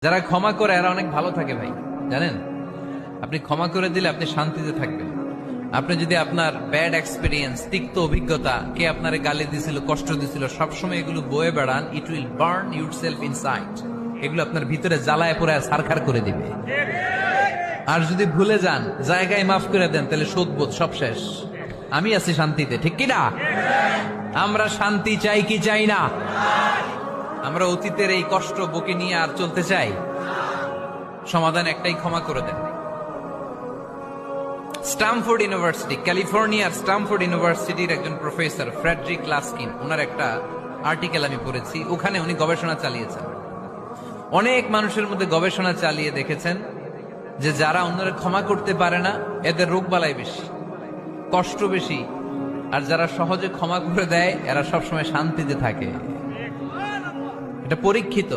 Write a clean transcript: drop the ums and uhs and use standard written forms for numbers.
যারা ক্ষমা করে এরা অনেক ভালো থাকে ভাই, জানেন? আপনি ক্ষমা করে দিলে আপনি শান্তিতে থাকবেন। আপনি যদি আপনার ব্যাড এক্সপিরিয়েন্স, তিক্ত অভিজ্ঞতা, কে আপনারে গালি দিছিল, কষ্ট দিছিল, সবসময় এগুলো বয়ে বেড়ান, it will burn yourself inside. এগুলো আপনার ভিতরে জ্বালায় পোড়ায় ছারখার করে দিবে। আর যদি ভুলে যান, জায়গায় মাফ করে দেন, তাহলে শোধবোধ সব শেষ। আমি আছি শান্তিতে, ঠিক কিনা? আমরা শান্তি চাই কি চাই না? আমরা অতীতের এই কষ্ট বুকে নিয়ে আর চলতে চাই? সমাধান একটাই, ক্ষমা করে দেন। স্টামফোর্ড ইউনিভার্সিটি, ক্যালিফোর্নিয়ার স্টামফোর্ড ইউনিভার্সিটির একজন প্রফেসর ফ্রেডরিক লাস্কিন, ওনার একটা আর্টিকেল আমি পড়েছি। ওখানে উনি গবেষণা চালিয়েছেন, অনেক মানুষের মধ্যে গবেষণা চালিয়ে দেখেছেন যে যারা অন্যরা ক্ষমা করতে পারে না, এদের রোগ বালাই বেশি, কষ্ট বেশি। আর যারা সহজে ক্ষমা করে দেয়, এরা সবসময় শান্তিতে থাকে। এটা পরীক্ষিত।